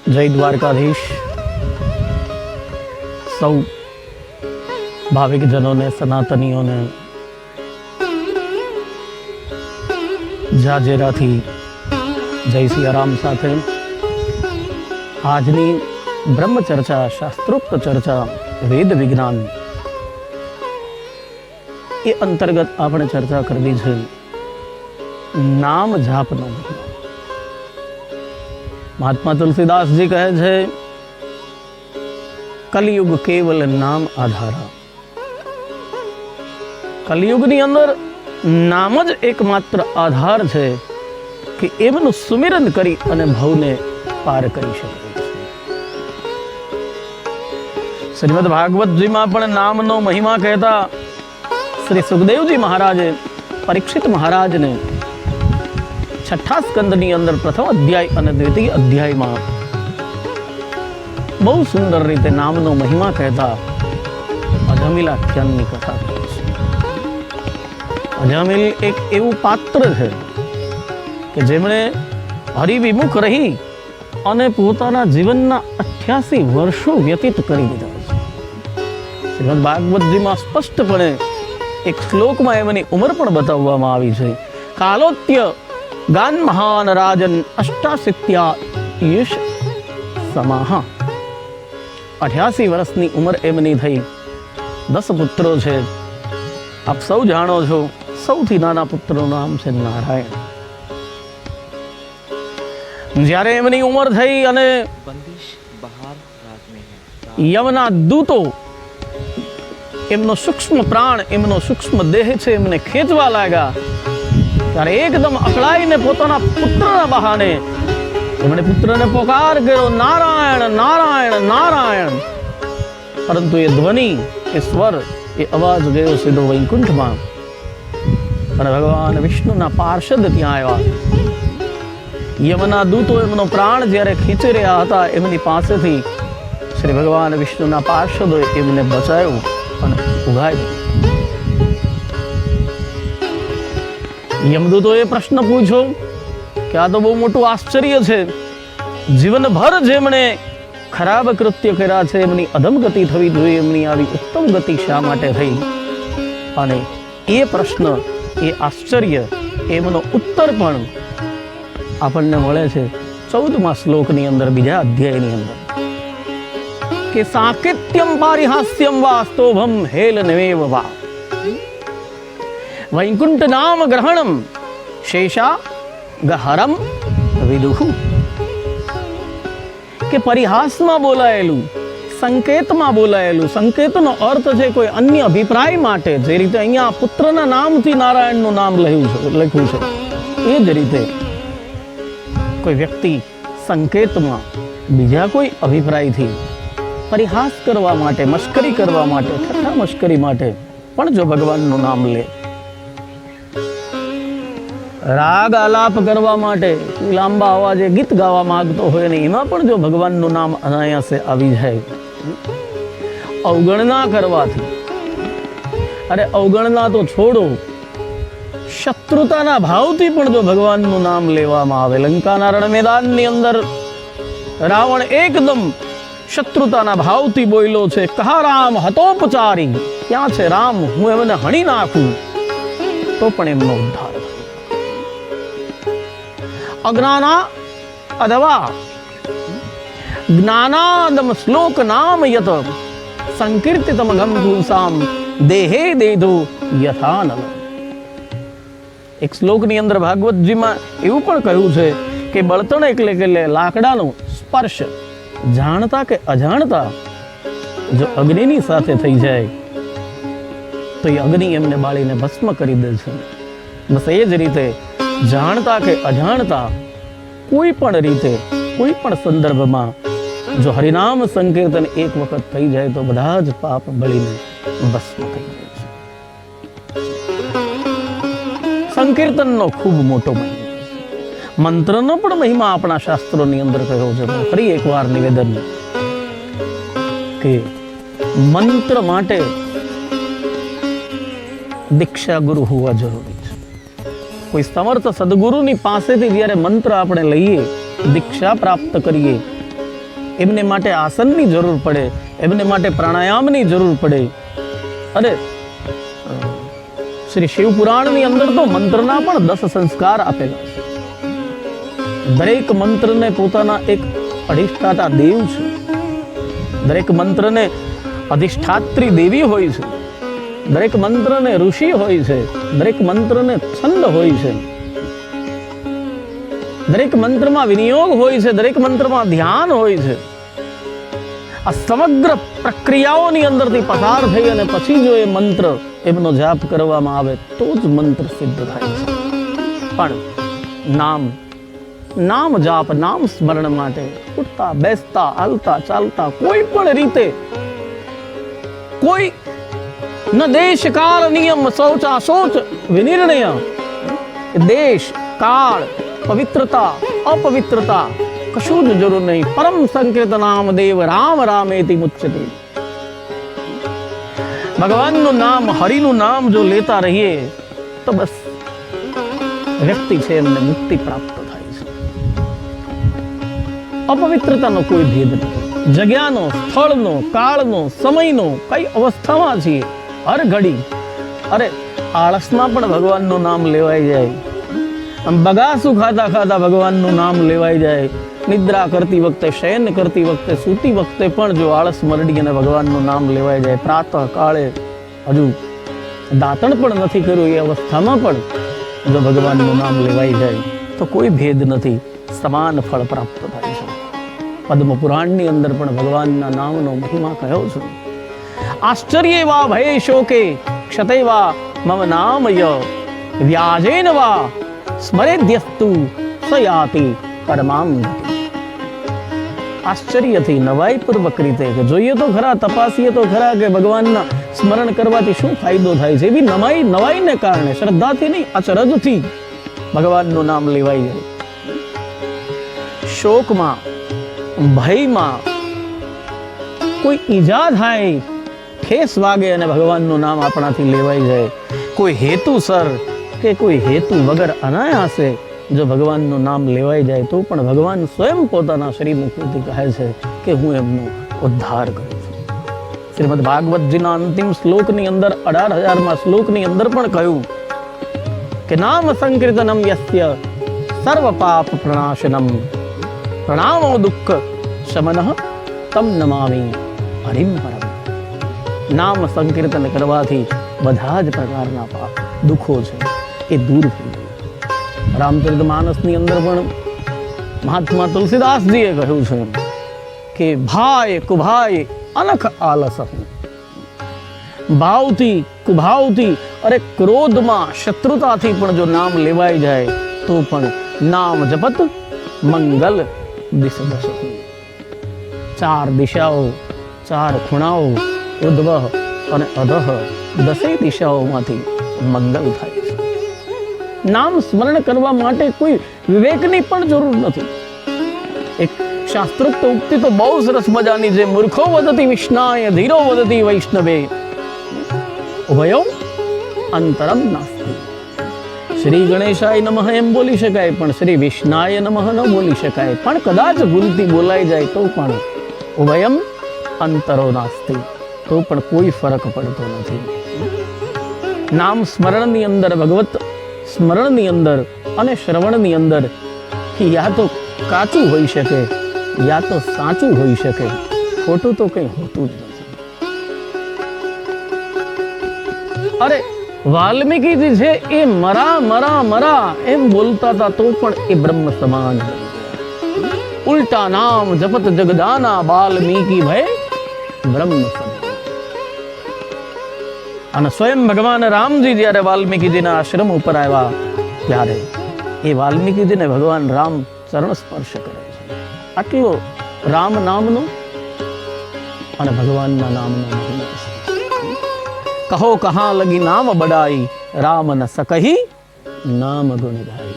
જય દ્વારકાધીશ. સૌ ભાવિકજનોને, સનાતનીઓને જાજેરાથી જય સિયારામ સાથે આજની બ્રહ્મચર્ચા, શાસ્ત્રોક્ત ચર્ચા, વેદ વિજ્ઞાન એ અંતર્ગત આપણે ચર્ચા કરવી છે નામ જાપનો મહિમા. મહાત્મા તુલસીદાસજી કહે છે, કલિયુગ કેવલ નામ આધારા. કલિયુગની અંદર નામ જ એકમાત્ર આધાર છે કે એમનું સુમિરન કરી અને ભવને પાર કરી શકે છે. શ્રીમદ ભાગવતજીમાં પણ નામનો મહિમા કહેતા શ્રી સુખદેવજી મહારાજે પરીક્ષિત મહારાજને છઠ્ઠા સ્કંદની અંદર પ્રથમ અધ્યાય અને દ્વિતીય અધ્યાયમાં બહુ સુંદર રીતે નામનો મહિમા કહેતા અજામિલ આખ્યાનની કથા કહે છે. અજામિલ એક એવું પાત્ર છે કે જેમણે હરિવિમુખ રહી અને પોતાના જીવનના 88 વર્ષો વ્યતીત કરી દીધા છે. શ્રીમદ ભાગવતજીમાં સ્પષ્ટપણે એક શ્લોકમાં એમની ઉંમર પણ બતાવવામાં આવી છે. કાલોત્ય ગાન મહાન રાજન અષ્ટાસિત્યા યશ સમાહા. 88 વર્ષની ઉંમર એમની થઈ. 10 પુત્રો છે. આપ સૌ જાણો છો, સૌથી નાના પુત્રનું નામ છે નારાયણ. જ્યારે એમની ઉંમર થઈ અને યમના દૂતો એમનો સૂક્ષ્મ પ્રાણ, એમનો સૂક્ષ્મ દેહ છે એમને ખેંચવા લાગ્યા, ત્યારે એકદમ અકળાઈને પોતાના પુત્રના બહાને એમણે પુત્રને પોકાર કર્યો, નારાયણ નારાયણ નારાયણ. પરંતુ એ ધ્વનિ, એ સ્વર, એ અવાજ ગયો સીધો વૈકુંઠમાં. અને ભગવાન વિષ્ણુના પાર્ષદ ત્યાં આવ્યા. યમના દૂતો એમનો પ્રાણ જ્યારે ખેંચી રહ્યા હતા, એમની પાસેથી શ્રી ભગવાન વિષ્ણુના પાર્ષદોએ એમને બચાવ્યું અને ઉગાડ્યું. યમદૂતોએ પ્રશ્ન પૂછ્યો કે આ તો બહુ મોટું આશ્ચર્ય છે, જીવનભર જેમણે ખરાબ કૃત્ય કર્યા છે એમની અધમગતિ થવી જોઈએ, એમની આવી ઉત્તમ ગતિ શા માટે થઈ? અને એ પ્રશ્ન, એ આશ્ચર્ય, એમનો ઉત્તર પણ આપણને મળે છે 14મા શ્લોકની અંદર, બીજા અધ્યાયની અંદર, કે સાકેત્યમ પારિહાસ્યમ વાસ્તોભમ હેલ નવેવ વા વૈકુંઠ નામ ગ્રહણમ શેષા ગહરમ વિદુહુ. કે પરિહાસમાં બોલાયેલું, સંકેતમાં બોલાયેલું, સંકેતનો અર્થ છે કોઈ અન્ય અભિપ્રાય માટે. જે રીતે અહીંયા પુત્રના નામથી નારાયણનું નામ લખ્યું છે, એ જ રીતે કોઈ વ્યક્તિ સંકેતમાં બીજા કોઈ અભિપ્રાયથી પરિહાસ કરવા માટે, મશ્કરી કરવા માટે, ઠઠ્ઠા મશ્કરી માટે પણ જો ભગવાનનું નામ લે, રાગ આલાપ કરવા માટે લાંબા અવાજે ગીત ગાવા માંગતો હોય ને એમાં પણ જો ભગવાનનું નામ અનાયાસે આવી જાય, અવગણના કરવાથી, અરે અવગણના તો છોડો, શત્રુતાના ભાવથી પણ જો ભગવાનનું નામ લેવામાં આવે. લંકાના રણ મેદાનની અંદર રાવણ એકદમ શત્રુતાના ભાવથી બોલ્યો છે, કહા રામ હતોપચારી, ક્યાં છે રામ, હું એમને હણી નાખું, તો પણ એમનો ઉદ્ધાર. અજ્ઞાના અથવા જ્ઞાનાદમ શ્લોક નામ યત સંકીર્તિતમ ગમ પુંસામ દેહે દેધો યથાનલ. એક શ્લોકની અંદર ભાગવતજીમાં એવું પણ કહ્યું છે કે બળતણ એટલે કે લાકડાનો સ્પર્શ જાણતા કે અજાણતા જો અગ્નિની સાથે થઈ જાય તો એ અગ્નિ એમને બાળીને ભસ્મ કરી દે છે. બસ એ જ રીતે જાણતા કે અજાણતા કોઈ પણ રીતે, કોઈ પણ સંદર્ભમાં જો હરિનામ સંકીર્તન એક વખત થઈ જાય તો બધા જ પાપ બળીને ભસ્મ થઈ જાય છે. સંકીર્તનનો ખૂબ મોટો મહિમા, મંત્રનો પણ મહિમા આપણા શાસ્ત્રોની અંદર કહ્યો છે. ફરી એકવાર નિવેદન કે મંત્ર માટે દીક્ષા ગુરુ હોવા જરૂરી છે. કોઈ સમર્થ સદગુરુની પાસેથી જ્યારે મંત્ર આપણે લઈએ, દીક્ષા પ્રાપ્ત કરીએ, એમને માટે આસનની જરૂર પડે, એમને માટે પ્રાણાયામની જરૂર પડે. અને શ્રી શિવ પુરાણની અંદર તો મંત્રના પણ 10 સંસ્કાર આપેલા છે. દરેક મંત્રને પોતાના એક અધિષ્ઠાતા દેવ છે. દરેક મંત્રને અધિષ્ઠાત્રી દેવી હોય છે. દરેક મંત્રને ઋષિ હોય છે. દરેક મંત્રને છંદ હોય છે. દરેક મંત્રમાં વિનિયોગ હોય છે. દરેક મંત્રમાં ધ્યાન હોય છે. આ સમગ્ર પ્રક્રિયાઓની અંદરથી પસાર થઈ અને પછી જો એ મંત્ર એમનો જાપ કરવામાં આવે તો જ મંત્ર સિદ્ધ થાય છે. પણ નામ જાપ, નામ સ્મરણ માટે ઉઠતા બેસતા હાલતા ચાલતા કોઈ પણ રીતે કોઈ ન દેશ કાળ નિયમ શૌચા શૌચ વિનિર્ણય, દેશ કાળ પવિત્રતા અપવિત્રતા કશું જ જરૂર નહીં. પરમ સંકીર્ત નામ દેવ રામ રામેતિ મુચ્યતે. ભગવાનનું નામ, હરિનું નામ જો લેતા રહીએ તો બસ વ્યક્તિ છે એમને મુક્તિ પ્રાપ્ત થાય છે. અપવિત્રતાનો કોઈ ભેદ નથી. જગ્યાનો, સ્થળનો, કાળનો, સમયનો, કઈ અવસ્થામાં છીએ હર ઘડી. અરે આળસમાં પણ ભગવાનનું નામ લેવાઈ જાય. બગાસું ખાતા ખાતા ભગવાનનું નામ લેવાઈ જાય. નિદ્રા કરતી વખતે, શયન કરતી વખતે, સૂતી વખતે પણ જો આળસ મરડી અને ભગવાનનું નામ લેવાઈ જાય, પ્રાતઃ કાળે હજુ દાંતણ પણ નથી કર્યું એ અવસ્થામાં પણ જો ભગવાનનું નામ લેવાઈ જાય તો કોઈ ભેદ નથી, સમાન ફળ પ્રાપ્ત થાય છે. પદ્મ પુરાણની અંદર પણ ભગવાનના નામનો મહિમા કહ્યો છે. આશ્ચર્ય વા ભય શોકે ક્ષતે વા મમ નામય વ્યાજેન વા સ્મરેદ્યસ્તુ સયાતિ પરમામ ગતિ. આશ્ચર્યથી, નવાઈપૂર્વક રીતે કે જોઈએ તો ખરા, તપાસીએ તો ખરા કે ભગવાનના સ્મરણ કરવાથી શું ફાયદો થાય છે. એવી નવાઈને કારણે, શ્રદ્ધાથી નહીં, અચરજથી ભગવાનનું નામ લેવાઈ જાય. શોકમાં, ભયમાં કોઈ ઈજા થાય, ઠેસ વાગે અને ભગવાનનું નામ આપણાથી લેવાઈ જાય, કોઈ હેતુસર કે કોઈ હેતુ વગર અનાયાસે જો ભગવાનનું નામ લેવાઈ જાય તો પણ ભગવાન સ્વયં પોતાના શ્રીમુખથી કહે છે કે હું એમનો ઉદ્ધાર કરું છું. શ્રીમદ ભાગવતજીના અંતિમ શ્લોકની અંદર 18,000મા શ્લોકની અંદર પણ કહ્યું કે નામ સંકીર્તનમ યસ્ય સર્વ પાપ પ્રણાશનમ પ્રણામો દુઃખ શમનઃ તમ નમામિ હરિમ પરમ. નામ સંકીર્તન કરવાથી બધા જ પ્રકારના પાપ, દુઃખો છે એ દૂર થઈ જાય. રામચરિતમાનસની અંદર પણ મહાત્મા તુલસીદાસજીએ કહ્યું છે કે ભાય કુભાય અનખ આલસ. ભાવથી, કુભાવથી, અરે ક્રોધમાં, શત્રુતાથી પણ જો નામ લેવાઈ જાય તો પણ નામ જપત મંગલ દિશ દશ. 4 દિશાઓ, 4 ખૂણાઓ, ઉદ્વ અને અધઃ, 10 દિશાઓમાંથી મંગલ થાય છે. નામ સ્મરણ કરવા માટે કોઈ વિવેકની પણ જરૂર નથી. એક શાસ્ત્રોક્ત ઉક્તિ તો બહુ સરસ મજાની છે. મૂર્ખો વદતિ વિષ્ણાય ધીરો વદતિ વૈષ્ણવે ઉભયો અંતરમ નાસ્તિ. શ્રી ગણેશાય નમઃ એમ બોલી શકાય પણ શ્રી વિષ્ણાય નમઃ ન બોલી શકાય. પણ કદાચ ભૂલથી બોલાઈ જાય તો પણ ઉભયમ અંતરો નાસ્તિ, તો પણ કોઈ ફરક પડતો નથી. નામ સ્મરણની અંદર, ભગવત સ્મરણની અંદર અને શ્રવણની અંદર યા તો કાચું હોઈ શકે, યા તો સાચું હોઈ શકે, ખોટું તો કંઈ હોતું જ નથી. અરે વાલ્મીકીજી છે એ મરા મરા મરા એમ બોલતા હતા તો પણ એ બ્રહ્મ સમાન. ઉલટા નામ જપત જગદાના વાલ્મીકી ભય બ્રહ્મ સમાન. અને સ્વયં ભગવાન રામજી જ્યારે વાલ્મીકીજીના આશ્રમ ઉપર આવ્યા ત્યારે એ વાલ્મીકીજીને ભગવાન રામ ચરણ સ્પર્શ કરે છે. આટલો રામ નામનો અને ભગવાનના નામનો મહિમા છે. કહો કહા લગી નામ બડાઈ રામ ન સકહી નામ ગુણ ગાઈ.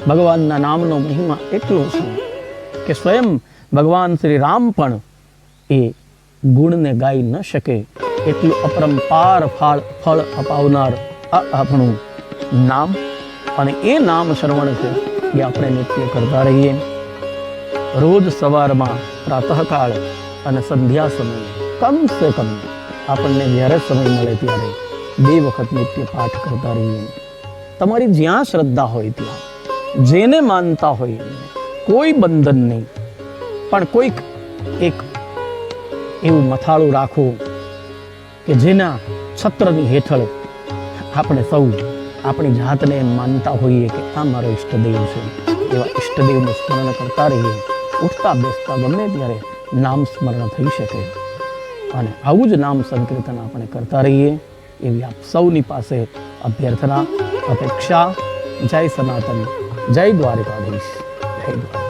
ભગવાનના નામનો મહિમા એટલો છે કે સ્વયં ભગવાન શ્રી રામ પણ એ ગુણને ગાઈ ન શકે એટલું અપરંપાર ફળ અપાવનાર આપણું નામ અને એ નામ શ્રવણ છે એ આપણે નિત્ય કરતા રહીએ. રોજ સવારમાં પ્રાતઃકાળ અને સંધ્યા સમયે કમસે કમ આપણને જ્યારે સમય મળે ત્યારે 2 વખત નિત્ય પાઠ કરતા રહીએ. તમારી જ્યાં શ્રદ્ધા હોય ત્યાં, જેને માનતા હોય, કોઈ બંધન નહીં, પણ કોઈક એક એવું મથાળું રાખો કે જેના છત્રની હેઠળ આપણે સૌ આપણી જાતને એમ માનતા હોઈએ કે આ મારો ઈષ્ટદેવ છે. એવા ઈષ્ટદેવનું સ્મરણ કરતા રહીએ. ઉઠતા બેસતા ગમે ત્યારે નામ સ્મરણ થઈ શકે અને આવું જ નામ સંકીર્તન આપણે કરતા રહીએ એવી આપ સૌની પાસે અભ્યર્થના, અપેક્ષા. જય સનાતન, જય દ્વારકાધીશ, જય દ્વારકા.